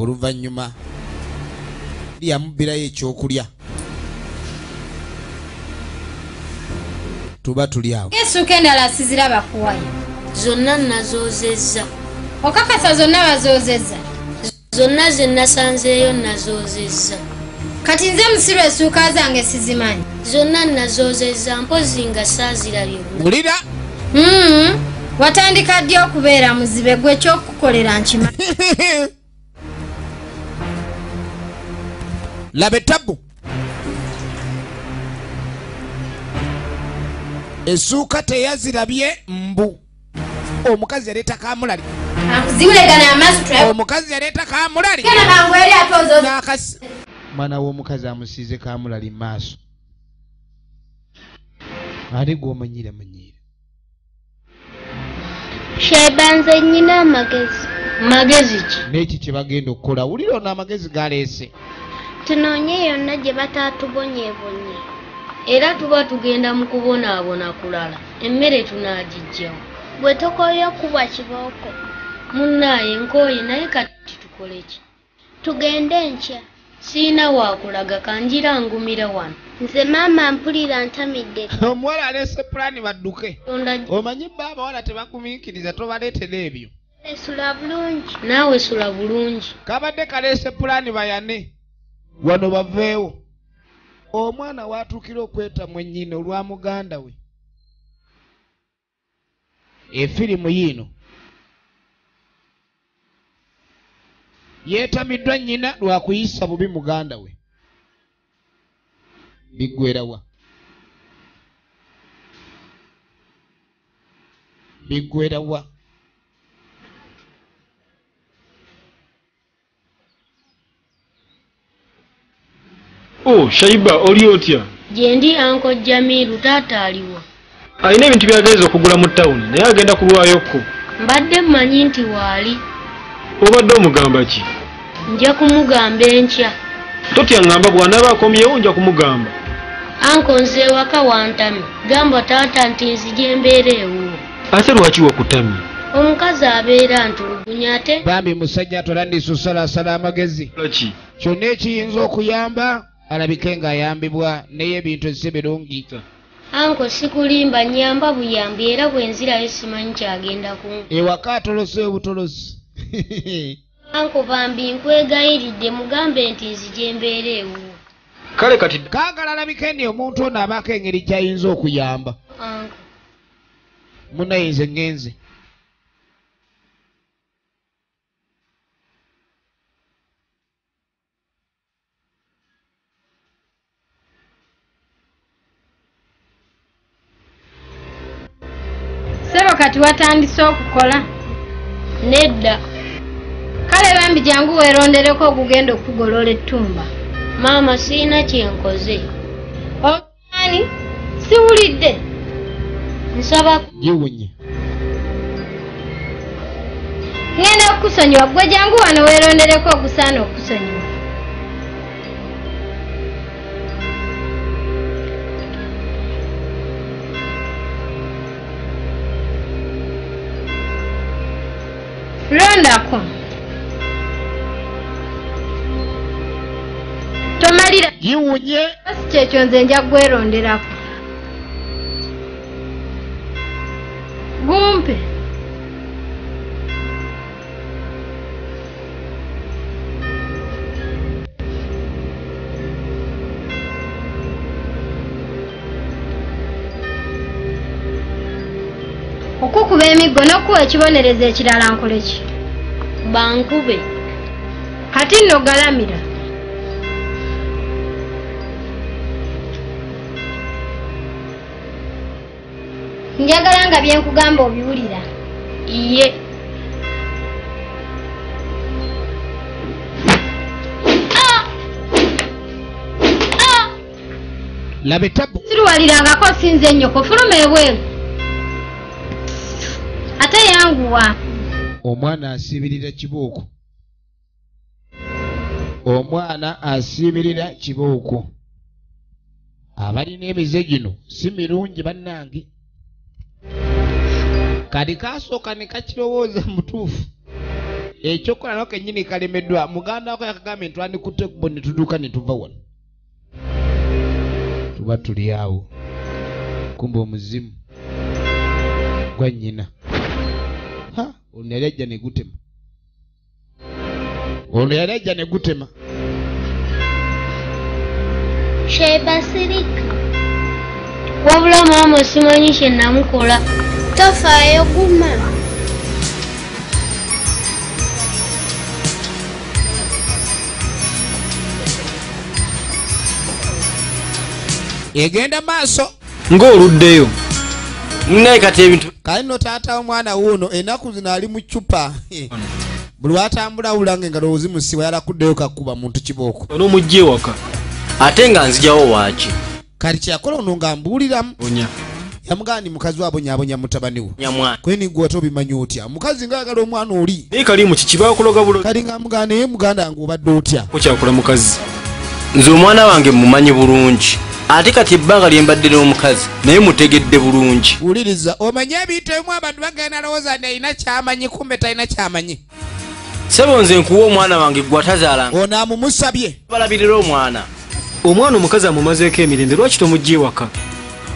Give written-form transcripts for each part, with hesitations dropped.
oluvannyuma lyamubbirayo ekyokulya tuba tuli awo. Essuuka endala siziraba kuwayo. Zonna nazoozezza. Okakasa zonna bazoozezza? Zonna ze nasanzeeyo nazoozezza. Kati nze musiru essuuka zange sizimanyi. Zonna nazoozezza mpozi nga saazirabye. Wulira? Watandika ddi okubeera muzibe gwe ekyokukolera nkima. Laba ettabu. Essuuka teyazirabye mbu. Omukazi yaleeta kamulali. Zibulegana amaaso tulabe. Omukazi yaleeta kamulali. Kena kangu eri atozo. Nakasi. Mwana w'omukazi amusiize kamulali maaso. Ali gw'omanyira manyira. Shebanze nnyina amagezi. Magezi ki? N'eki kye bagenda okukola. Wulira ono amagezi galeese. Tunoonye yonna gye bataatubonyeebonye. Era tuba tugenda mu kubonaabona kulala. Emmere tunaagijjawo. Bwe tokoye kubwa kibooko. Munnaaye nkooye naye kati tukole ki? Tugende nkya. Siina wakulaga kanjira ngumira wano. Nze maama mpulira ntamidde. Omuwala aleese pulaani badduke. Omanyi bba abawala tebakumiikiriza tobaleetera ebyo. Esula bulungi. Naawe sula bulungi. Kabadde kaleese pulaani bayane. Wano baveewo. Omwana waatuukira okwetamu ennyina olwa muganda we. Efirimu yiino yeetamiddwa nnyina lwa kuyisa bubi muganda we. Biggwerawa. Biggwerawa. Oh, Shaiba, oli otya? Gye ndi Anko Jamiru taata aliwo. Alina ebintu by'ageza okugula mu ttawuni naye agenda kulwayokko. Mbadde mmanyi nti waali. Obadde omugamba ki? Nja kumugamba enkya. Totya ngamba bw'anaaba akomyewo nja kumugamba. Anko nze ewaka wantamye. Gamba taata nti nzije mbeera ewuwo. Ate lwaki wakutamye? Omukazi abeera ntulugunya ate. Bambi musajja tolandisusalasala amagezi. Laki? Kyonna ekiyinza okuyamba alabike ng'ayambibwa naye ebintu si birungi. Anko sikulimba nyamba buyambi era bwe nzirayo simanyi kyagenda kungu. Ewaka atolose obutolosi. Anko bambi nkwegayiridde mugambe nti nzije mbeera ewuwo. Kale kati kaagala alabike nti omuntu ono abaako engeri kyayinza okuyamba. Anko. Munayinze ngenze. Sebo kati watandise okukola? Nedda. Kale bambi jangu weerondereko okugenda okugolola ettumba. Maama siina kyenkoze. Omanyi? Siwulidde. Nsaba Giwunye. Ngenda okusonyiwa gwe jangu wano weerondereko ogusaana okusonyiwa. Londako. Tomalira. Giwunye. Basi kyekyo nze nja gweronderako. Gumpe. Okukuba emiggo n'okuwa ekibonerezo ekirala nkole ki? bankube. Kati nno galamira. Njagala nga byenkugamba obiwulira. Iye. Labe tabu. Siruwalirangako sinze nnyoko fuluma ebweru. Ate yanguwa. Omwana asibirira kibooko. Omwana asibirira kibooko. Abalina emize gino si mirungi bannange. Kati kasooka ne kakirowooza mutuufu. ekyokola nako kennyini kalemeddwa muganda wako yakagambye ntwandikutte kubo ne tuduuka ne tuva wano tuba tuli awo kumba omuzimu gwa nnyina ono yali ajja ne gutema Shebasirika wabula maama simanyi kye namukola tofaayo guma egenda maaso ng'oluddeyo munaye kati ebintu kali no taata omwana wuuno ennaku zino ali mu ccupa buli watambula awulanga engalo ozimusiba yalakuddeyo kakuba muntu kibooko n'omugye waka ate nga nzijawo waaki kati kyeyakola ono nga mbuuliramu onya yamugandi mukazi wabonyaabonya mutabani we nyamwana kweni gwe ate obimanyi otya mukazi ngaagala omwana oli naye kali mu kikibawo kuloga bulo kali nga muganda naye muganda wange obadde otya okyakola mukazi nze omwana wange mumanyi bulungi ate kati ebbanga lye mbadde n'omukazi naye mutegedde bulungi wuliriza omanye ebintu ebimu abantu bagenda lowooza nti alina kyamanyi kumbe talina kyamanyi sebo nze nkuwa omwana wange gwe atazaalanga ono amumusabye balabirira omwana omukazi amumazeeko emirembe lwaki tomugye waka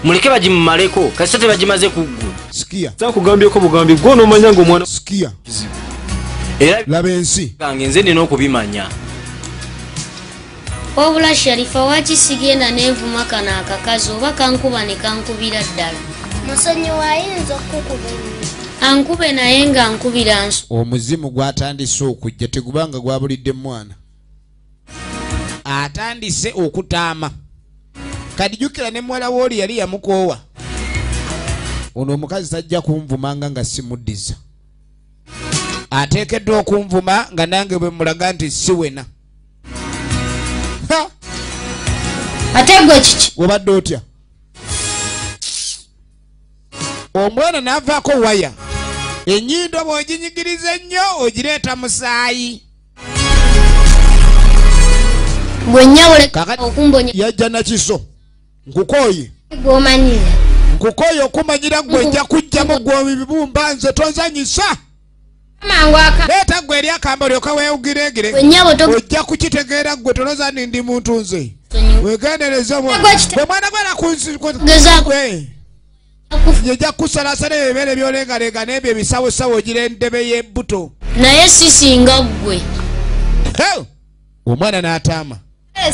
muleke bagimumaleko kasita tebagimaze ku ggwe sikia zakugambyeko bugambi gwe onomanya ngaomwana sikia era laba ensi gange nze nina okubimanya wabula Sharifa waki sigenda nenvuma kano akakazi oba kankuba ne kankubira ddala musonyi waayinza okukuba ankube naye nga nkubira nsu omuzimu gwatandise okujja tegubanga gwabulidde mwana atandise okutaama kati jjukira ne muwala wooli yali yamukoowa ono omukazi tajja kunvumanga nga simuddiza ateekeddwa okunvuma nga nange bwe mulaga nti siwena ate gwe kiki obadde otya omwana n'avaako waya ennyindo bw'oginyigiriza ennyo ogireeta musaayi gwe nnyawule okumbonya yajja nakiso nkukooye gw'omanyira nkukooye okumanyira gwe nja kujjamu gwe bibumba nze tonzanyisa mangu aka leeta gwe eri akamba olyoka weewugiregere gwe nnyabo ojja kukitegeera gwe toloza ndi muntu nze wegendereze bwe mwana gwera kunsigwe yejja kusalasala ebibeere byolengalenga n'ebyo ebisawosawo ogira endebe y'ebbuto naye sisinga ggwe omwana n'ataama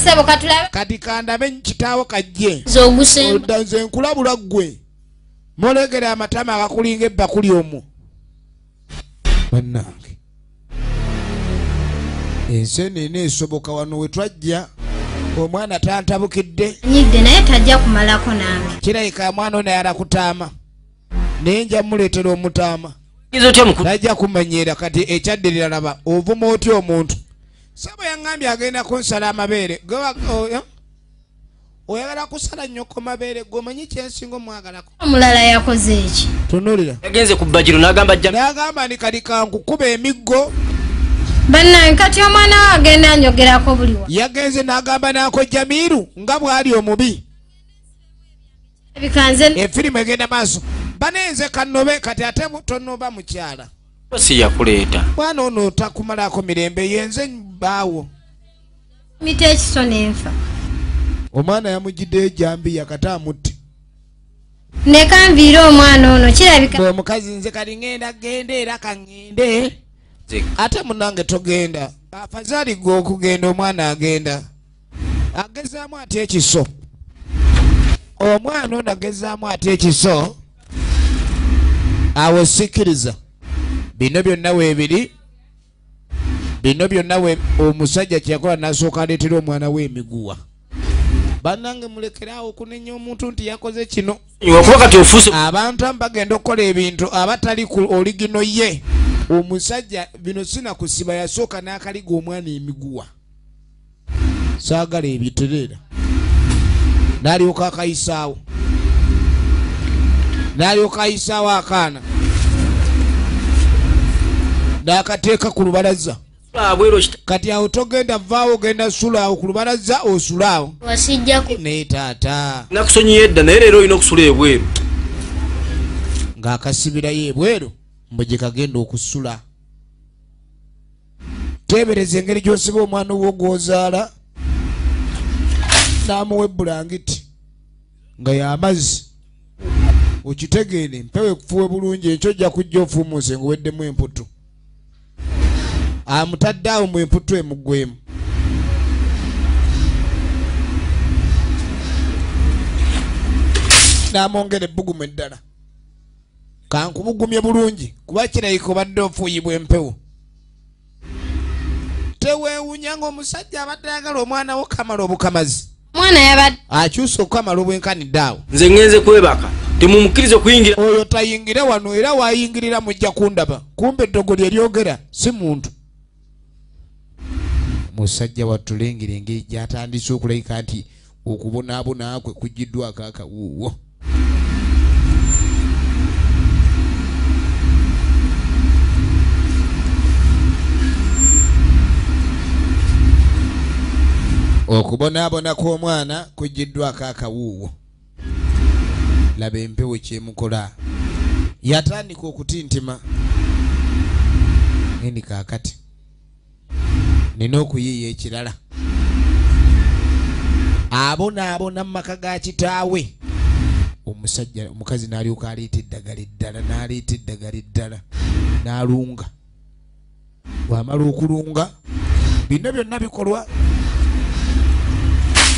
sebo katulabe kati kandabe kitaawo kajje zogusemba odda nze nkulabula ggwe molegera amatama agakulinga ebbakuli omwo bannange ensenene esoboka wano we twajja omwana tantabukidde nyigde naye tajja kumalako nange kirayika mwana ono yalakutaama naye nja muleetera omutaama tajja kumanyeera kati ekyaddirira laba ovuma otya omuntu sabo yaŋŋambye agenda kunsala amabeere oyagala kusala nnyoko mabeere gweomanyi kyensinga omwagalako omulala yakoze eki tunulira yagenze ku bbagiro n'agamba nti kati kankukuba emiggo bannange kati omwana we agenda anjogerako buli wa yagenze n'agamba n'ako Jamiru nga bw'ali omubi bikanze efirimu egenda maaso banenze kannobe kati ate tonoba mukyala si yakuleeta mwana ono otakumalako mirembe yenze baawo mita ekiso n'enfa omwana yamugiddeyo ejambiya kati amutte nekanviire omwana ono kirabika omukazi nze kali ŋŋenda genda era kaŋŋende ate munange togenda afazaali gwe okugenda omwana agenda agezaamu ate ekiso omwana ono agezaamu ate ekiso awo sikkiriza bino byonna weebiri bino byonna omusajja kyeyakola n'asooka aleetera omwana we emiguwa bannange mulekerawo okunenya omuntu nti yakoze kino wakuba kati ofuuse abantu amu bagenda okukola ebintu abatali ku oligino ye omusajja bino sinakusiba yasooka n'akaliga omwana emiguwa saagala ebitereera n'alyoka akayisaawo akaana n'akateeka ku lubalaza kati awo togenda vaawo ogenda sulaawo ku lubalaza osulaawo wasijjaku naye taata nakusonyiye edda naye leero olina okusula ebweru ng'akasibirayo ebweru mbu gye kagenda okusula tebereza engeri gy'osiba omwana wo gw'ozaala n'amuwa ebbulangiti nga y'amazzi okitegeere mpewo ekufuwe bulungi ekyo ojja kujja ofuumuuse ng'oweddemu emputu amutadde awo mu emputu emuggwemu n'amwongera ebbugumu eddala kankubugumye bulungi kuba kirayika obadde ofuuyibwa empewo teweewunya ng'omusajja abadde ayagala omwana wo kamala obukamazi omwana yabadde akyusa okukamala obwenkanidde awo nze ngenze kwebaka temumukkirize kuyingira oyo tayingire wano era waayingirira mujja kundaba kumbe eddogo lyeryogera si muntu musajja watulengera engeri gy'atandise okulayika nti okubonaabona kwe kugiddwako akawuuwo okubonaabona kw'omwana kugiddwako akawuuwo laba empewo kyemukola yatandika okutintima ngeni kaakati nina okuyiiya ekirala abonaabona mu maka ga kitaawe omusajja omukazi n'alyoka aleeta eddagala eddala n'alunga bw'amala okulunga bino byonna bikolwa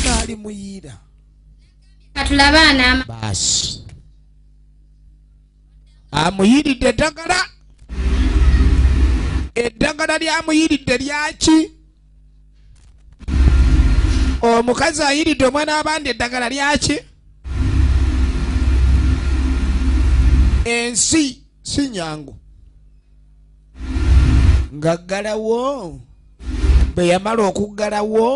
n'ali muyiira katulabaana baasi amuyiiridde eddagala lyamuyiiridde lyaki omukazi ayiiridde omwana abandi eddagala lyaki ensi si nyangu ngaggalawo bwe yamala okuggalawo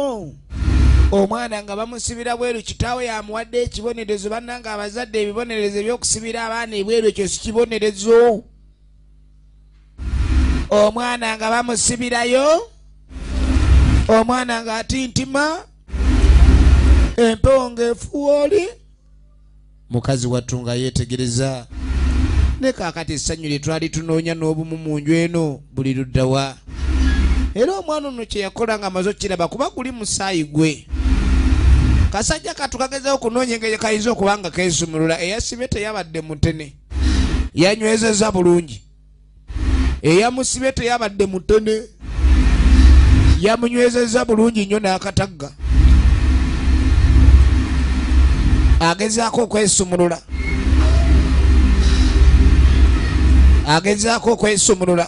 omwana nga bamusibira bweru kitaawe yamuwadde ekibonerezo bannanga abazadde ebibonerezo ebyokusibira abaana ebweru ekyo si kibonerezo omwana nga bamusibirayo omwana nga atintima empewo ng'efuwa oli mukazi wattu nga yeetegereza ne kaakati essanyu lye twali tunoonya n'obumu mu nju eno buli luddawa era omwana ono kye yakola nga amaze okiraba kuba guli musaayi gwe kasajja katukagezaho okunoonya engeri kayinza okuba nga keesumulula eyasibe teyabadde mutene yanywezeza bulungi eyamusibe teyabadde mutene yamunywezeza bulungi nnyo n'akatagga agezaako okwesumulula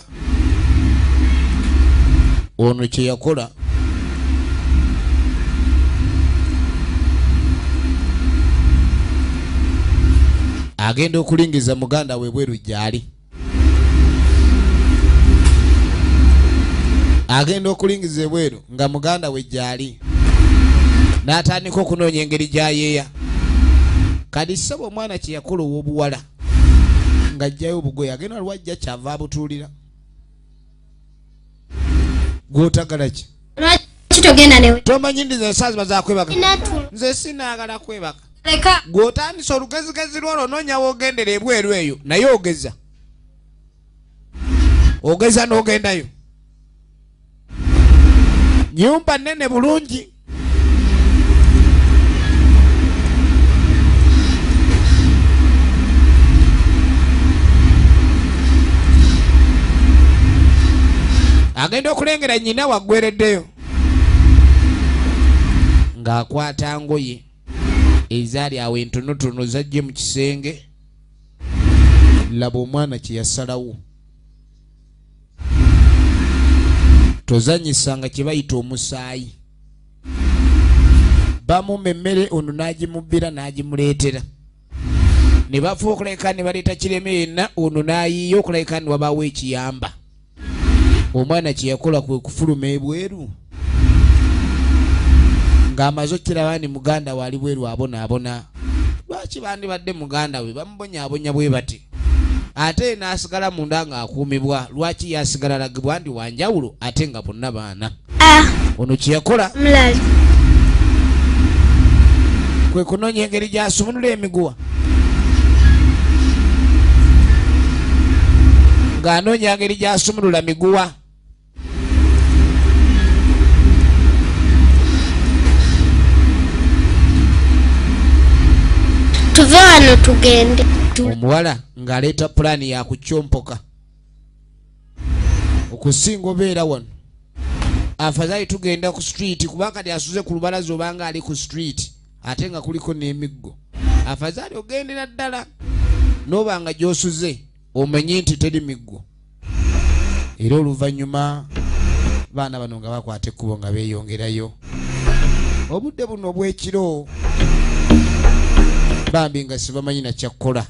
ono kye yakola agenda okulingiza muganda we bweru gyali agenda okulingiza ebweru nga muganda we gyali n'atandika okunoonya engeri gy'ayeeya kadi ssaba omwana kye yakola ow'obuwala ng'ajjayo obugoye agenda lwajja kyava abutuulira gw'otagala ki lwaki togenda newe tomanyi ndi nze ensaazi bazakwebaka nze sinaagala kwebaka leka gw'otandisa olugezigezi lwolwo noonya woogendera ebweru eyo naye ogeza n'ogendayo nyumba nnene bulungi agenda okulengera nnyina waggwereddeyo ng'akwata ngoye ezaali awo entonotono zajje mu kisenge laba omwana kye yasalawo tozanyisanga kye bayita omusaayi bamumma emmere ono n'agimubbira n'agimuleetera ne bafa okulabika ne baleeta kireme yenna ono n'ayiiya okulabika ne wabaawo ekiyamba omwana kye yakola kwe kufuluma ebweru ng'amaze okiraba ni muganda we ali bweru abonaabona lwaki bandibadde muganda we bamubonyaabonya bwe bati ate n'asigala munda ng'akuumibwa lwaki yasigala alagibwa ndi wanjawulo ate nga bonna baana ono kye yakola kwe kunoonya engeri gy'asumulula emiguwa ng'anoonya engeri gy'asumulula miguwa tuve wano tugende. Omuwala ng'aleeta pulaani ya kukyompoka okusinga obeera wano. Afadhali tugenda ku street kubanga kati asuze ku lubalaza obanga ali ku street ate nga kuliko n'emiggo. Afadhali ogendera ddala n'obanga gy'osuze omenye nti teri miggo. Era oluvannyuma baana bano nga bakwata ekkubo nga beeyongerayo. Obudde buno obw'ekiro bambi nga sibamanyi na kyakkola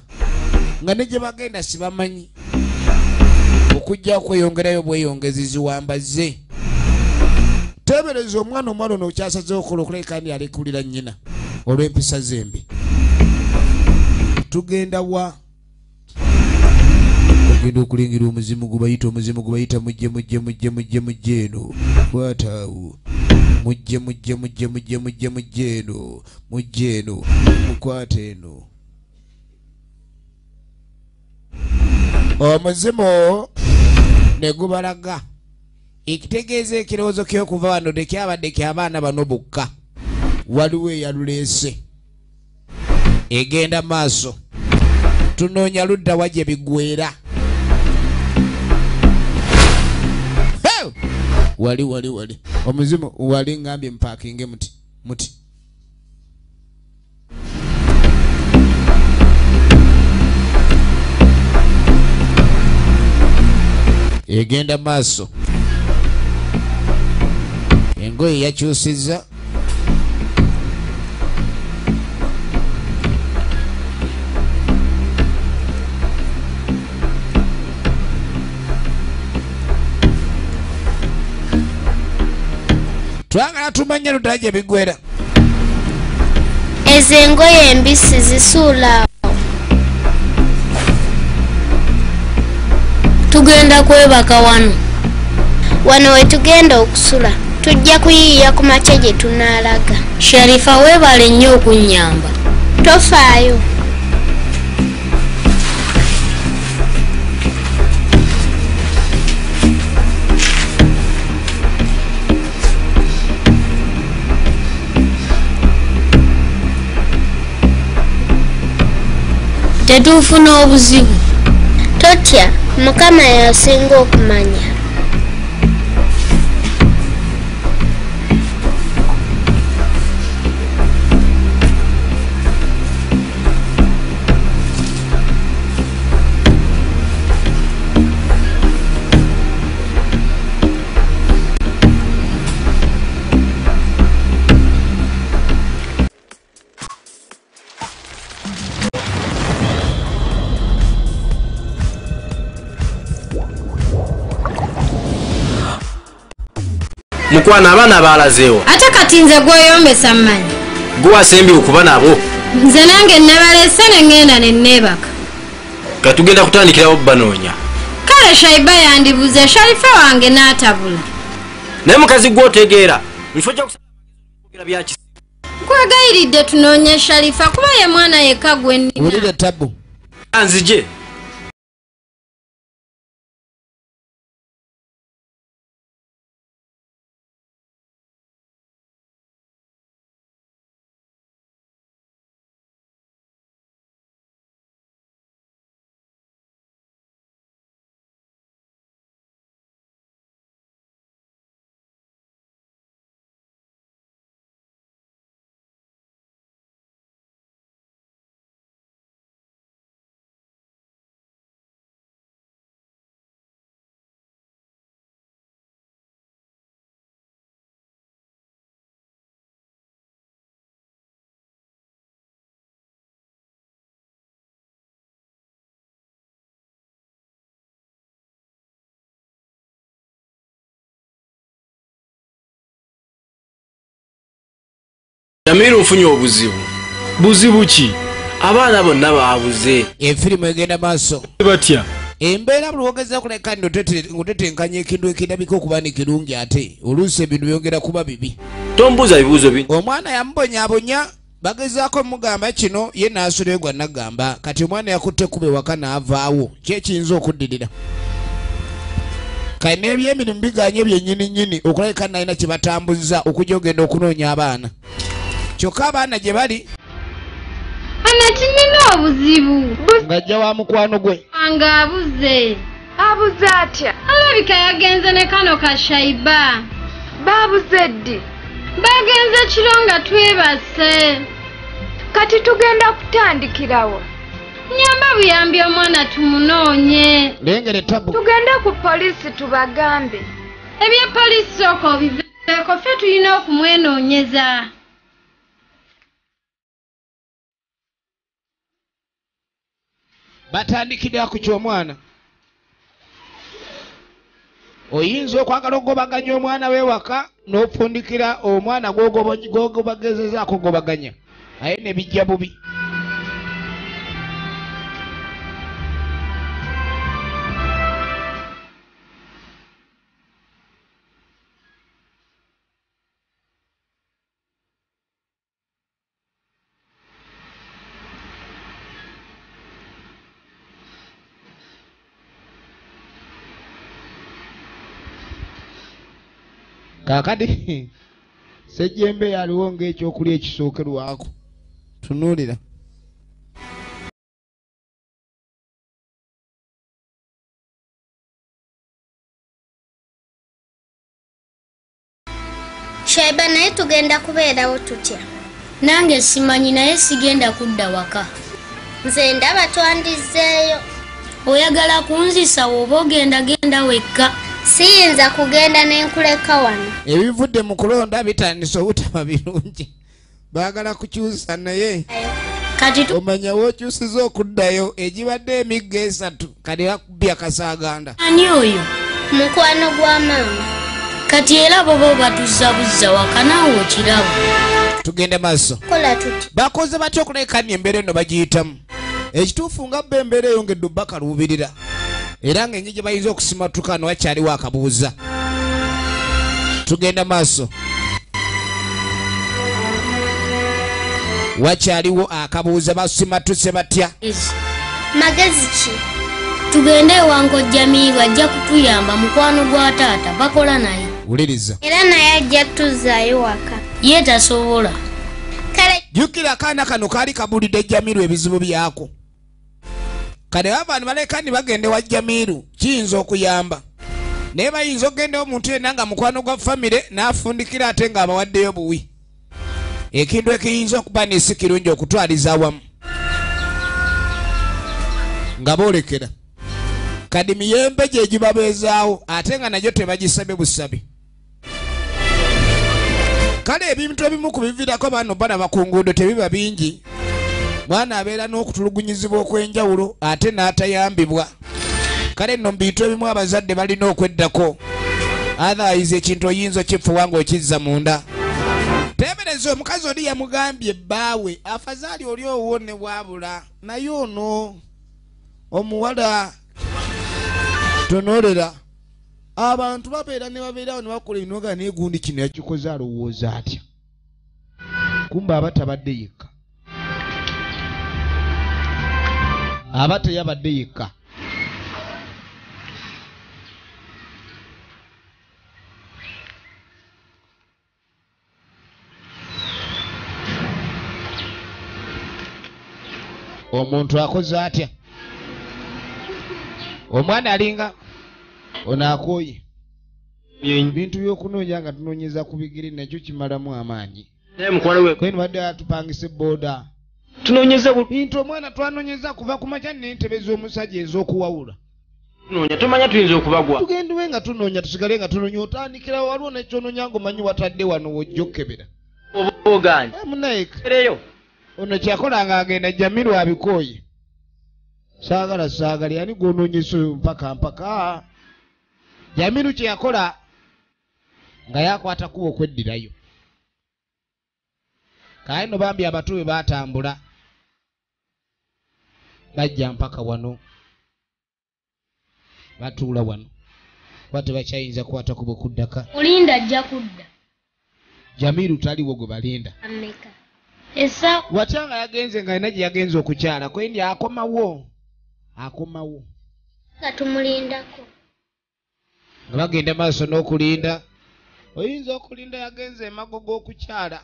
nga ne gye bagenda sibamanyi. Okujja kweyongerayo bweyongezi ziwambaze. Tebereza omwana omwana ono okyasazeho okola okuleka kandi alekulira nnyina olw'empisa zembi. Tugenda wa ogenda okulingira omuzimu gubayita mujje eno kwataawo mujje eno mukwate eno. Omuzimu ne gubalaga. Ekitegeeza ekirowoozo ky'okuva wano tekyabadde ky'abaana bano bokka. Waliwo eyaluleese egenda maaso. Tunoonya ludda wa gye biggweera. Wali omuzimu wali ngambye mpaakinge muti egenda maaso. Engoye yakyusizza. Twagala tumanye ludda gye biggweera. Ezo engoye embisi zisuula. Tugenda kwebaka wano. Wano we tugenda okusula. Tujja kuyiiya ku makya gye tunaalaga. Sharifa weebale nnyo okunnyamba. Tofaayo. Tetuufuna obuzibu. Totya, Mukama yasinga okumanya. Mukwana abaana baalazeewo. Ate kati nze gweyombesa mmanyi. Guwasembi okuba nabo. Nze nange nnebalese ne ngenda ne nneebaka. Katugenda kutandikirawo banoonya. Kale Shaiba yandibuze Sharifa wange n'atabula. Naye mukazi gw'otegeera nfo kya kusaba byaki. Kwagayiridde tunoonye Sharifa kuba ye mwana yekka gwe nnina. Wulira tabu. Anzije. Yamiru nfunye obuzibu. Buzibu ki? Abaana bonna baabuze. Efirimu egenda maaso. Batya. Embeera buli wogeza kuleka ngotetenkanya ekintu ekirabika okuba ni kirungi ate oluusi ebintu byongera kuba bibi. Tombuuza bibuuzo bingi. Omwana yamubonyaabonya bagezaako mugamba kino ye n'asolerwa nagamba kati omwana yakutte kuba ewaka n'avaawo ki ekiyinza okuddirira. Kayina ebyemirimu biganye byennyini okulabika nalina kye batambuza okujja ogenda okunoonya abaana. Kyokka abaana gye bali Anati nina obuzibu. Ngajja wa mukwano gwe. Anga abuze. Abuze atya? Alabika yagenze ne kano kashaiba. Baabuze ddi? Bagenze kiro nga twebase. Kati tugenda kutandikirawo. Nyamba buyambi omwana tumunoonye. Lengere tabu. Tugende ku poliisi tubagambe. Ebya poliisi sooka obiveeko ffe tulina okumwenoonyeza. Batandikira ku ky'omwana. Oyinza okwagala okugobaganya omwana w'ewaka n'ofundikira omwana gw'ogobagezezaako okugobaganya. Aye ne bijja bubi. Kakati sejjembe yaliwo ng'ekyokulya ekisookerwako. Tunuulira. Shaiba naye tugenda kubeerawo tutya? Nange simanyi naye sigenda kudda waka. Nze ndaba twandizzeeyo. Oyagala kunzisa oba genda wekka? Siyinza kugenda n'enkuleka wano. Ebivudde mu kulonda bitandise obutaba birungi. Baagala kukyusa naye. Kati omanya w'okyusiza okuddayo egibadde emigga 3 kati bakubye akasaaganda. Ani oyo? Mukwano gwa maama. Kati era bobo batuzabuzza waka naawe okirabo. Tugende maaso. Kola tuti. Bakoze batya okulekanya embeera eno bagiyitamu. Ekituufu nga bba embeera eyongedde obbakaluubirira. Era ng'engeri gye bayinza okusimatuka wano wakyaliwo akabuuza. Tugenda maaso. Wakyaliwo akabuuza basimatuse batya? Magezi ki? Tugende ewanko Jamiru ajja kutuyamba mukwano gwa taata bakola naye. Wuliriza. Era naye ajja tuzaayo waka. Ye tasobola. Kale jjukira akaana kano kaali kabulidde Jamiru ebizibu byako. Kale abantu balekani bagende wa Jamiru kiyinza okuyamba. Naye bayinza okgendawo omuntu yenna nga mukwano gwa famire n'afundikira ate ng'abawaddeyo buwi. Ekintu ekiyinza okuba n'esi kirungi okutwaliza awamu. Nga boolekera. Kadi miyembe gye gibabeezaawo ate nga nagyo tebagisabye busabe. Kale ebintu ebimu ku biviirako bano balaba ku nguudo tebiba bingi. Mwana abeera n'okutulugunyizibwa okw'enjawulo ate n'atayambibwa. Kale nno mu bintu ebimu abazadde balina okweddako. Otherwise ekintu oyinza okifuwa ng'okizza munda. Teebereza omukazi oli yamugambye bbaawe afazaali oli owone bwabula naye ono omuwala tonoolera. Abantu babeera ne babeerawo ne bakola ebinoga naye gundi kino yakikoze alowooza atya. Kumba aba tabadde yekka. Aba teyabadde yekka. Omuntu akoze atya? Omwana alinga ono akooye. Ebintu by'okunoonya nga tunoonyeza ku bigere nakyo kimalamu amaanyi. Naye mukwano we Kwenu badde atupangise booda. tunoonyeza Bintu omwana twanoonyeza kuva ku makya n'entebe z'omusajja ez'okuwawula. tunoonya tomanya tuyinza okubagwa. Tugendewe nga tunoonya tusigale nga tunoonya otandikira waliwo nekyonoonya ng'omanyi watadde wano wojja okkebera. Oba oganye. Munaika. Ereyo. Ono kyakolanga agenda Jamiru abikooye. Saagala yani gwonoonyesa mpaka. Jamiru kye yakola nga yakwata kuba okweddirayo. Kale no bambi abatu bwe baatambula. Bajja mpaka wano. Batuula wano. Kuba tebakyayinza kukwata kuba okuddaka. Olinda ajja kudda. Jamiru taliwo gwe balinda. ameka. Essa Watya nga yagenze nga alina gye yagenze okukyala kwendi akomawo. Nga tumulindako. Nga bagenda maaso n'okulinda. Oyinza okulinda yagenze emago g'okukyala.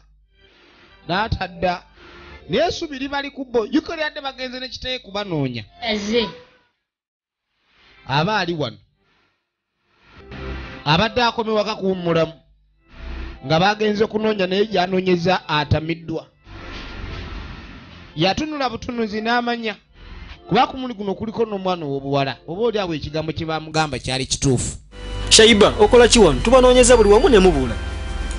N'atadda naye subiri bali ku bo Jukira yadde bagenze n'ekitee kubanoonya aze aba ali wano abadde akomewaka kuwummulamu nga bagenze kunoonya naye gyanoonyeza atamiddwa yatunula butunuzi n'amanya kuba ku muli guno kuliko n'omwana ow'obuwala oba oli awo ekigambo kye bamugamba kyali kituufu. Shaiba okola ki wano? Tubanoonyeza buli wamu ne mubula.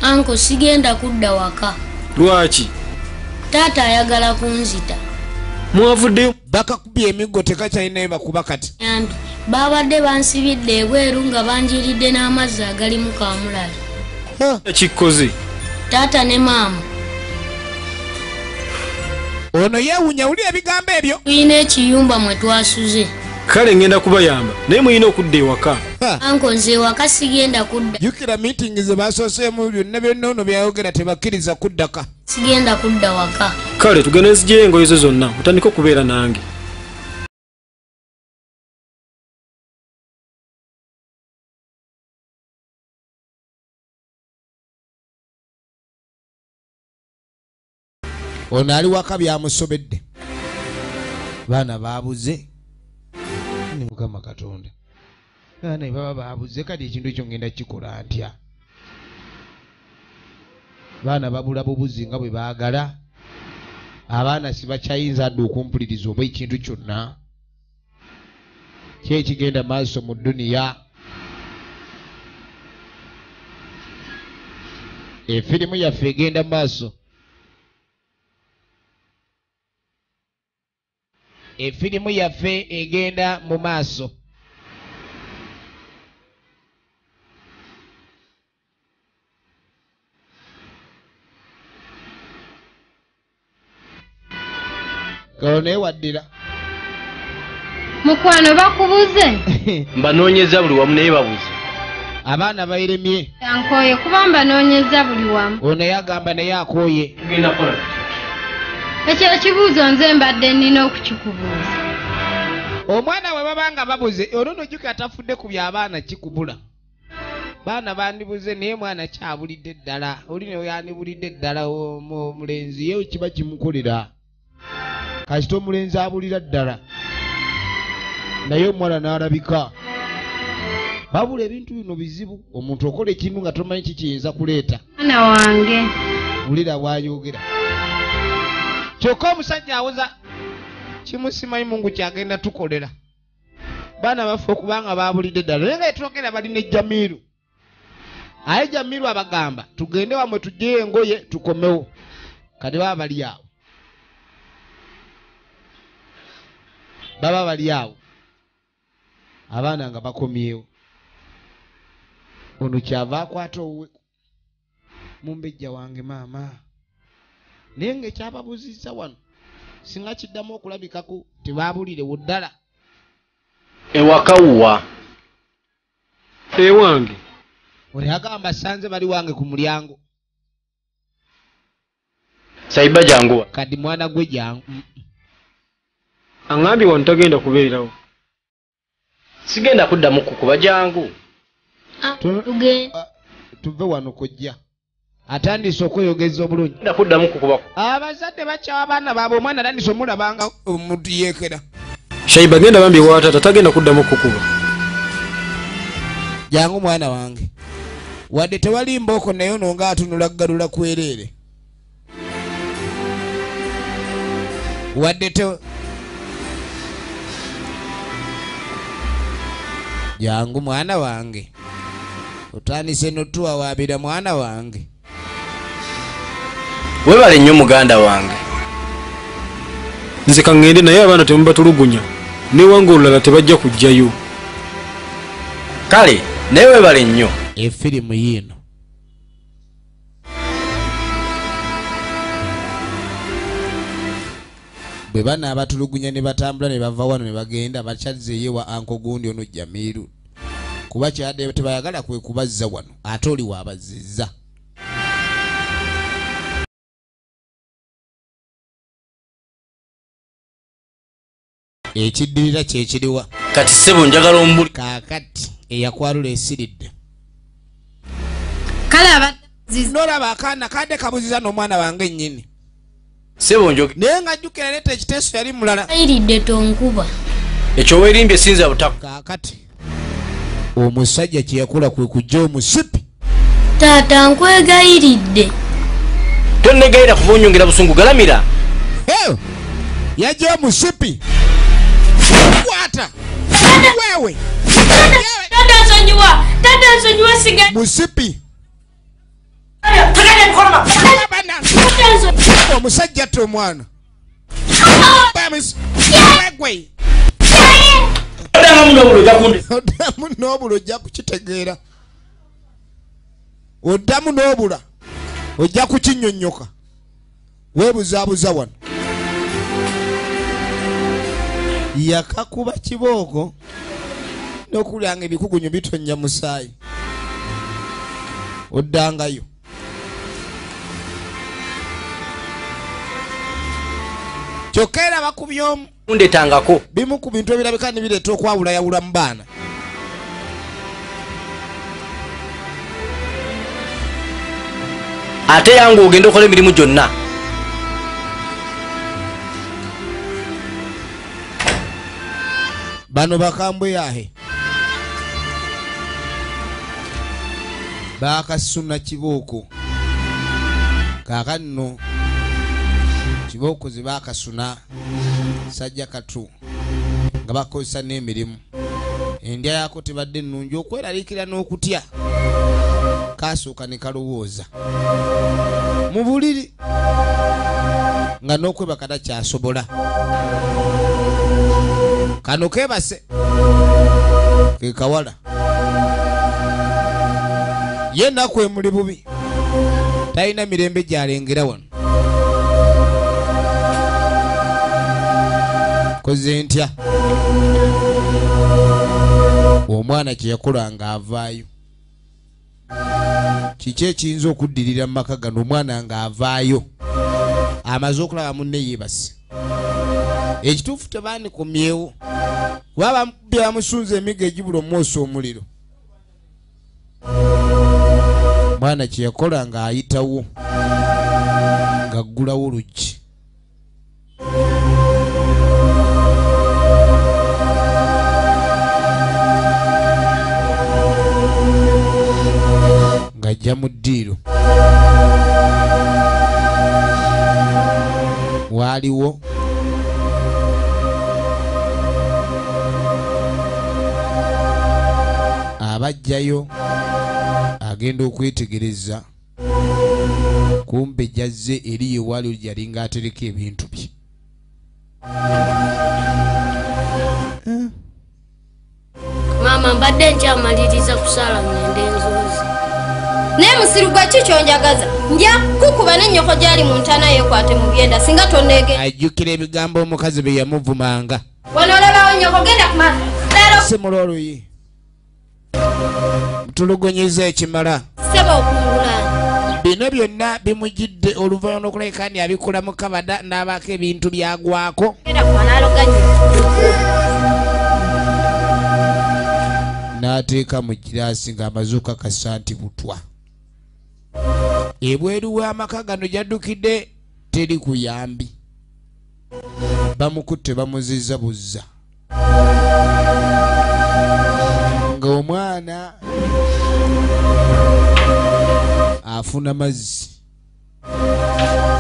anko sigenda kudda waka. Lwaki? Taata ayagala kunzita. Mwavuddeyo? Bakakubye emiggo tekakyalinayo bakuba kati. Yambi babadde bansibidde ebweru nga banjiridde n'amazzi agalimu kaamulala. Ekikoze? Taata ne maama. Ono yeewunya wuli ebigambo ebyo. Tuyina ekiyumba mwe twasuze. Kale ngenda kubayamba naye muyina okudda ewaka. Anko nze ewaka sigenda kudda. Jukira meeting ze basooseemu byonna byonna ono byayogera tebakkiriza kuddaka. Sigenda kudda waka. Kale tugenda nziggyeyo engoye zo zonna otandika okubeera nange. Ono ali waka byamusobedde. Baana baabuze. Ni Mukama Katonda. Baana baba baabuze kati ekintu ekyo ngenda kikola ntya? Baana babula bubuzi nga bwe baagala. Abaana sibakyayinza adde okumpuliriza oba ekintu kyonna. Ki ekigenda maaso mu dduniya? Efirimu yaffe egenda maaso. Efirimu yaffe egenda mu maaso. Kone waddira. Mukwano bakubuze. Mbanoonyeza buli wamu naye babuze. Abaana bayiremye. Yankoye kuba mbanoonyeza buli wamu. Ono yagamba naye akooye. Tugenda kola. Ekyo ekibuuzo nze mbadde nnina okukikubuuza. Omwana we babanga babuze ono Jukira atafudde ku by'abaana kikubula. Baana bandibuze naye mwana kyabulidde ddala. Oli ne yanibulidde ddala omulenzi ye kiba kimukolera. Kasita omulenzi abulira ddala. Naye omwana n'alabika. Babula ebintu bino bizibu. Omuntu okola ekintu nga tomanyi kikiyinza kuleeta. Mwana wange. Wulira bw'ayogera. Kyokka omusajja awoza kimusimanyi Mungu kyagenda tukolera. Baana baffe okubanga baabulidde ddala. Naye nga etwogera balina Jamiru. Aye Jamiru abagamba tugende wamwe tuggyeyo engoye tukomewo. Kati baba bali awo. Baba bali awo. Abaana nga bakomyewo. Ono kyava akwata owe. Mumbejja wange maama. Naye ng'ekyababuzizza wano singa kiddamu okulabikako tebaabulirewo ddala. Ewaka wuwa. Ewange. Oli agamba sanze bali wange ku mulyango. Saiba janguwa. Kadi mwana gwe jangu. Angambye wano tagenda kubeerawo. Sigenda kuddamu kukuba jangu. Tugenda. Tuve wano kojja. Atandise okweyogeza obulungi. Nda kuddamu kukuba. Abazadde bakyawa abaana baabwe omwana atandise omulabanga omuntu yeekera. Shaiba genda bambi wa taata tagenda kuddamu kukuba. Jangu mwana wange. Wadde tewali mbooko naye ono nga atunula ggalula kwereere. Wadde te Jangu mwana wange. Otandise n'otuwawaabira mwana wange. Webale nnyo muganda wange. Nze kangende naye abaana temubatulugunya. Newange olulala tebajja kujjayo. Kale naye webale nnyo. Efirimu yiino. Bwe bana abatulugunya ne batambula ne bava wano ne bagenda bakyazzeeyo wa anko gundi ono Jamiru. Kuba kyadde tebayagala kwe kubazza wano ate oli waabazizza. Ekiddirira kye kiriwa. Kati ssebo njagala ombuli. Kaakati eyakwalula esiridde. Kale abadde n'olaba akaana kadde kabuziza n'omwana wange nnyini. sebo njoge naye ng'ajjukira leeta ekiteeso yali mulala ayiridde tonkuba ekyo weerimbye sinza butako kaakati omusajja kye yakola kwe kujja omusipi taata nkwegayiridde tonnegayira kuba onyongera busungu galamira yajja omusipi kwata wewe tata nsonyiwa siga musipi omusajja ate omwana oddamu n'obula ojja kukitegeera oddamu n'obula ojja kukinnyonnyoka weebuzaabuza wano yakakuba kibooko n'okulanga ebikugunyu bitonnya musaayi oddangayo kyokka era bakubyomu ndetangako bimu ku bintu ebirabika nibireeta okwawulayawula mu baana ate yange ogenda okola emirimu gyonna bano bakambwe yahe bakasuna kibooko kaakano kibooko ze bakasuna sajja katu nga bakozesa n'emirimu endya yaako tebadde ennungi okweraliikira n'okutya kasooka ne kalowooza mu buliri nga n'okwebaka takyasobola kano kebase ke kawala ye naku emuli bubi talina mirembe gyalengera wano koze ntya omwana kye yakola nga avaayo kiki ekiyinza okuddirira mu maka gano omwana nga avaayo amaze okulaba munne yeebase ekituufu tebandikomyewo kuba byamusunza emiga egibula omwosa omuliro mwana kye yakola nga ayitawo ng'aggulawo oluggi ng'ajja mu ddiiro waaliwo abajjayo agenda okwetegereza kumbe jazze eri yewaali yali ng'atereka ebintu bye maama mbadde nkyamaliriza kusaala ngende enzoozi naye musiru gwa ki kyonjagaza nja kukuba n'ennyoko gyali mu ntaana yeekwate mu byenda singa tonneege ajjukira ebigambo omukazi bye yamuvumanga wano olabawo nnyoko genda ku maaso simula oluyi mutulugonyiza ekimala seba okungula bino byonna bimujjidde oluvannyuma lw'okulabika ndi abikola mu kabada n'abaako ebintu byagwako genda ku manaalo ganyi n'ateeka mu giraasi ng'amaze okukakasa nti butwa ebweru w'amaka gano gy'addukidde teri kuyambi bamukutte bamuzizza buzza ng'omwana afuna mazzi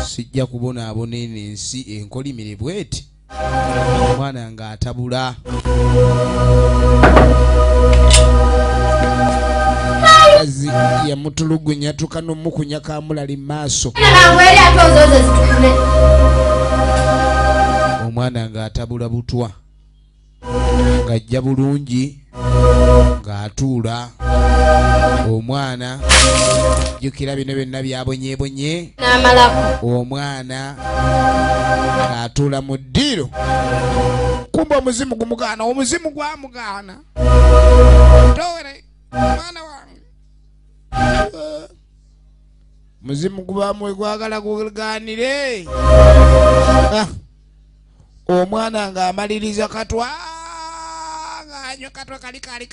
sijja kubonaabona eno ensi enkolimire bweti omwana ng'atabula kazi yamutulugunya tuka n'omukunya kamulali mu maaso omwana ng'atabula butwa ng'ajja bulungi ng'atuula omwana jjukira bino byonna byabonyeebonye n'amalako omwana ng'atuula mu ddiiro kumba omuzimu gumugaana omuzimu gwamugaana towere mwana wange muzimu gubamu gwagala gugaanire omwana ng'amaliriza katwa ng'anywa katwa kali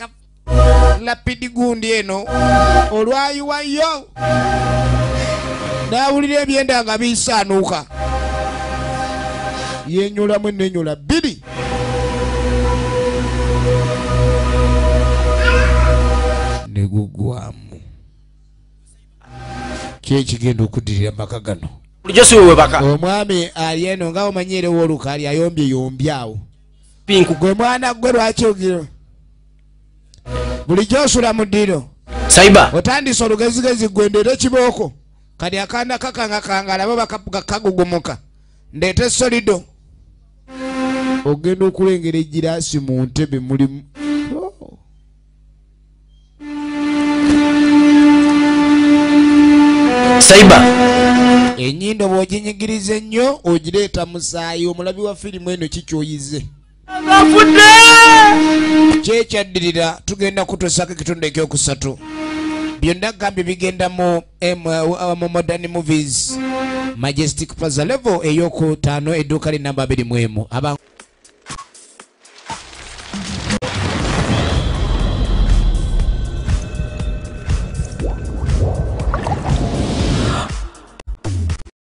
lapidi gundi eno olwayiwayo n'awulira ebyenda nga bisaanuuka yenyolamu enenyola bbiri. Ne gugwamu. Kyekigenda okuddirira maka gano. bulijjo si wewe baka omwami ali eno nga omanyire woluka ali ayombye awo pinku gwe mwana gwe lwaki ogiro bulijjo osula mu ddiro saiba otandise olugezigezi gwendera ekibooko kali akaana kakanga labo bakagugumuka ndeete solido ogenda okulengera ejjiraasi mu ntebe mulimu saiba enyindo bw'oginyigiriza ennyo ogireeta musaayi omulabi wa firimu eno kikyoyize kyekyaddirira tugenda kutosako ekitundu ekyokusatu byonna gambye bigenda mu modern movies majestic plaza level ey'okutaano edduuka linamba 21